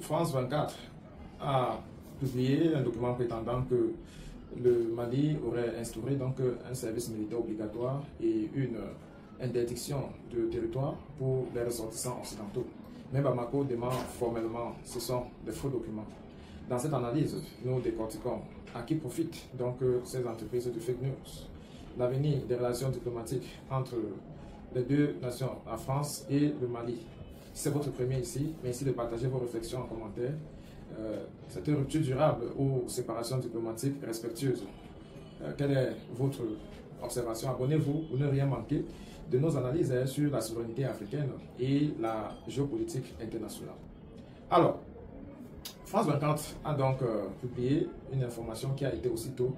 France 24 a publié un document prétendant que le Mali aurait instauré donc un service militaire obligatoire et une interdiction de territoire pour les ressortissants occidentaux. Mais Bamako dément formellement, ce sont des faux documents. Dans cette analyse, nous décortiquons à qui profitent donc ces entreprises de fake news. L'avenir des relations diplomatiques entre les deux nations, la France et le Mali. C'est votre premier ici. Merci de partager vos réflexions en commentaire. Cette rupture durable ou séparation diplomatique respectueuse, quelle est votre observation? Abonnez-vous pour ne rien manquer de nos analyses sur la souveraineté africaine et la géopolitique internationale. Alors, France 24 a donc publié une information qui a été aussitôt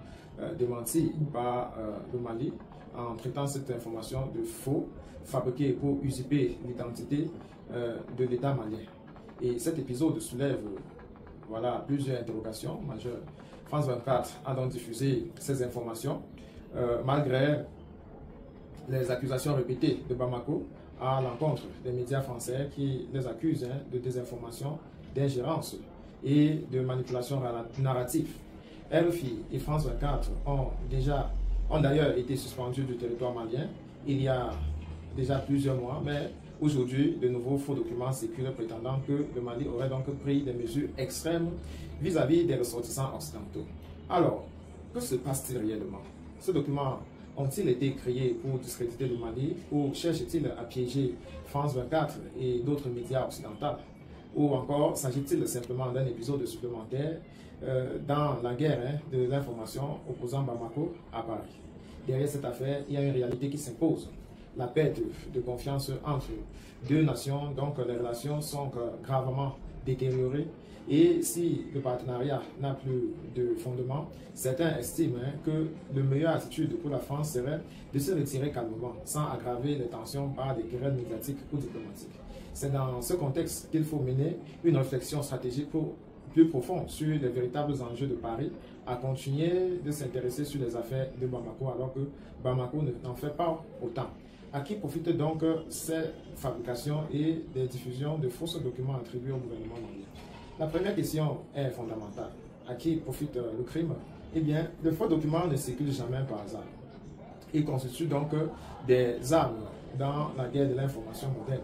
démentie par le Mali en traitant cette information de faux, fabriquée pour usurper l'identité de l'État malien. Et cet épisode soulève voilà, plusieurs interrogations majeures. France 24 a donc diffusé ces informations malgré les accusations répétées de Bamako à l'encontre des médias français qui les accusent de désinformation, d'ingérence et de manipulation narrative. RFI et France 24 ont d'ailleurs été suspendus du territoire malien il y a déjà plusieurs mois, mais aujourd'hui, de nouveaux faux documents circulent prétendant que le Mali aurait donc pris des mesures extrêmes vis-à-vis des ressortissants occidentaux. Alors, que se passe-t-il réellement? Ces documents ont-ils été créés pour discréditer le Mali ou cherchent-ils à piéger France 24 et d'autres médias occidentaux? Ou encore, s'agit-il simplement d'un épisode supplémentaire dans la guerre de l'information opposant Bamako à Paris? Derrière cette affaire, il y a une réalité qui s'impose. La perte de confiance entre deux nations, donc les relations sont gravement détériorées. Et si le partenariat n'a plus de fondement, certains estiment que la meilleure attitude pour la France serait de se retirer calmement, sans aggraver les tensions par des querelles médiatiques ou diplomatiques. C'est dans ce contexte qu'il faut mener une réflexion stratégique plus profonde sur les véritables enjeux de Paris, à continuer de s'intéresser sur les affaires de Bamako, alors que Bamako n'en fait pas autant. À qui profitent donc ces fabrications et des diffusions de faux documents attribués au gouvernement malien? La première question est fondamentale. À qui profite le crime? Eh bien, les faux documents ne circulent jamais par hasard. Ils constituent donc des armes dans la guerre de l'information moderne.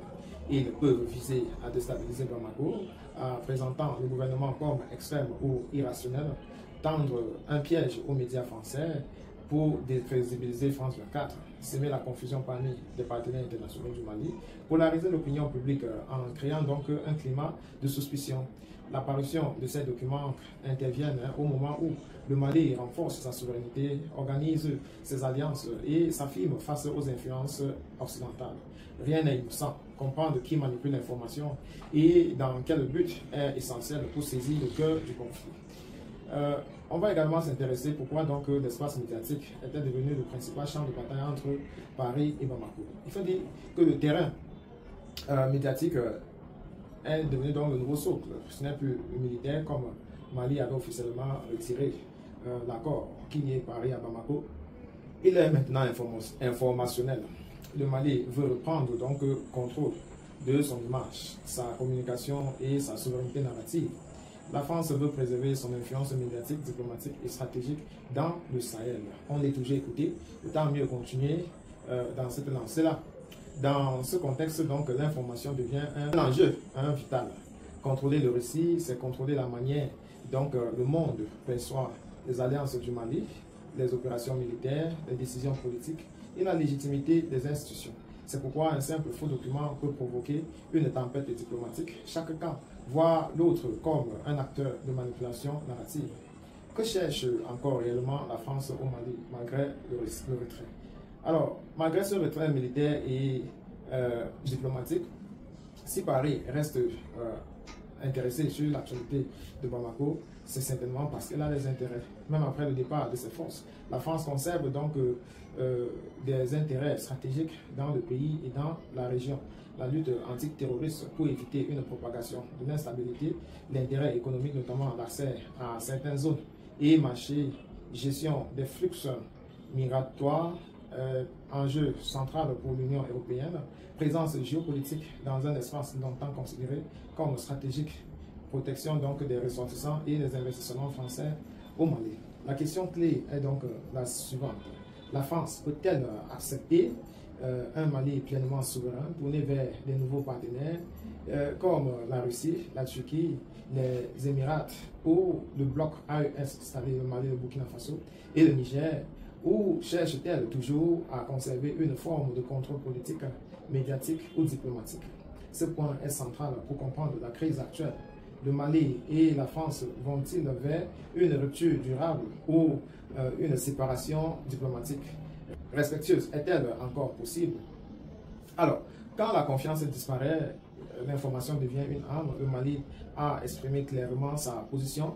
Ils peuvent viser à déstabiliser Bamako, en présentant le gouvernement comme extrême ou irrationnel, tendre un piège aux médias français pour décrédibiliser France 24, semer la confusion parmi les partenaires internationaux du Mali, polariser l'opinion publique en créant donc un climat de suspicion. L'apparition de ces documents intervient au moment où le Mali renforce sa souveraineté, organise ses alliances et s'affirme face aux influences occidentales. Rien n'est innocent. Comprendre qui manipule l'information et dans quel but est essentiel pour saisir le cœur du conflit. On va également s'intéresser pourquoi donc l'espace médiatique était devenu le principal champ de bataille entre Paris et Bamako. Il faut dire que le terrain médiatique est devenu donc le nouveau socle. Ce n'est plus le militaire comme Mali avait officiellement retiré l'accord qui liait Paris à Bamako. Il est maintenant informationnel. Le Mali veut reprendre donc contrôle de son image, sa communication et sa souveraineté narrative. La France veut préserver son influence médiatique, diplomatique et stratégique dans le Sahel. On l'est toujours écouté, autant mieux continuer dans cette lancée-là. Dans ce contexte, donc, l'information devient un enjeu vital. Contrôler le récit, c'est contrôler la manière dont le monde perçoit les alliances du Mali, les opérations militaires, les décisions politiques et la légitimité des institutions. C'est pourquoi un simple faux document peut provoquer une tempête diplomatique. Chaque camp voit l'autre comme un acteur de manipulation narrative. Que cherche encore réellement la France au Mali, malgré le retrait? Alors, malgré ce retrait militaire et diplomatique, si Paris reste intéressé sur l'actualité de Bamako, c'est certainement parce qu'elle a des intérêts. Même après le départ de ses forces, la France conserve donc des intérêts stratégiques dans le pays et dans la région. La lutte antiterroriste pour éviter une propagation de l'instabilité, l'intérêt économique, notamment l'accès à certaines zones et marchés, gestion des flux migratoires, enjeu central pour l'Union européenne, présence géopolitique dans un espace longtemps considéré comme stratégique protection donc des ressortissants et des investissements français au Mali. La question clé est donc la suivante. La France peut-elle accepter un Mali pleinement souverain, tourné vers des nouveaux partenaires comme la Russie, la Turquie, les Émirats ou le bloc AES, c'est-à-dire le Mali, le Burkina Faso et le Niger, ou cherche-t-elle toujours à conserver une forme de contrôle politique, médiatique ou diplomatique? Ce point est central pour comprendre la crise actuelle. Le Mali et la France vont-ils vers une rupture durable ou une séparation diplomatique respectueuse est-elle encore possible? Alors, quand la confiance disparaît, l'information devient une arme. Le Mali a exprimé clairement sa position,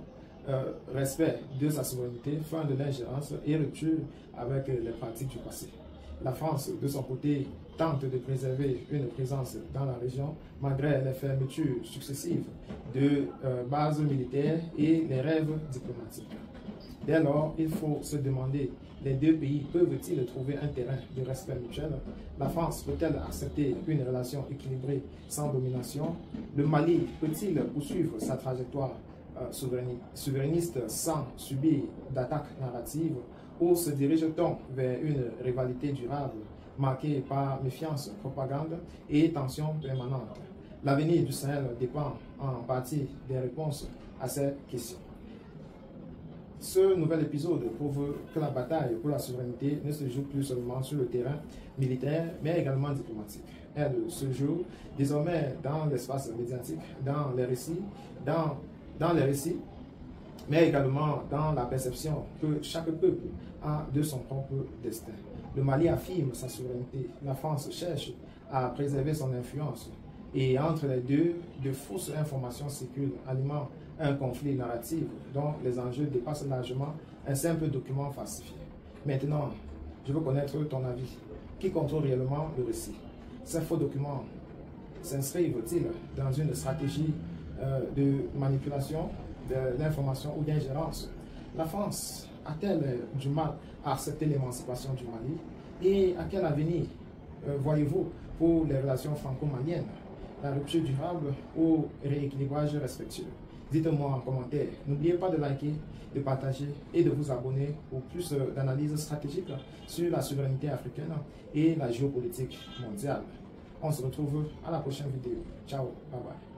respect de sa souveraineté, fin de l'ingérence et rupture avec les pratiques du passé. La France, de son côté, tente de préserver une présence dans la région malgré les fermetures successives de bases militaires et les rêves diplomatiques. Dès lors, il faut se demander, les deux pays peuvent-ils trouver un terrain de respect mutuel? La France peut-elle accepter une relation équilibrée sans domination? Le Mali peut-il poursuivre sa trajectoire souverainiste sans subir d'attaques narratives? Ou se dirige-t-on vers une rivalité durable marquée par méfiance, propagande et tensions permanentes? L'avenir du Sahel dépend en partie des réponses à ces questions. Ce nouvel épisode prouve que la bataille pour la souveraineté ne se joue plus seulement sur le terrain militaire, mais également diplomatique. Elle se joue désormais dans l'espace médiatique, dans les récits, mais également dans la perception que chaque peuple a de son propre destin. Le Mali affirme sa souveraineté, la France cherche à préserver son influence, et entre les deux, de fausses informations circulent, alimentant un conflit narratif dont les enjeux dépassent largement un simple document falsifié. Maintenant, je veux connaître ton avis. Qui contrôle réellement le récit? Ces faux documents s'inscrivent-ils dans une stratégie de manipulation de l'information ou d'ingérence? La France a-t-elle du mal à accepter l'émancipation du Mali? Et à quel avenir voyez-vous pour les relations franco-maliennes? La rupture durable ou rééquilibrage respectueux? Dites-moi en commentaire. N'oubliez pas de liker, de partager et de vous abonner pour plus d'analyses stratégiques sur la souveraineté africaine et la géopolitique mondiale. On se retrouve à la prochaine vidéo. Ciao, bye bye.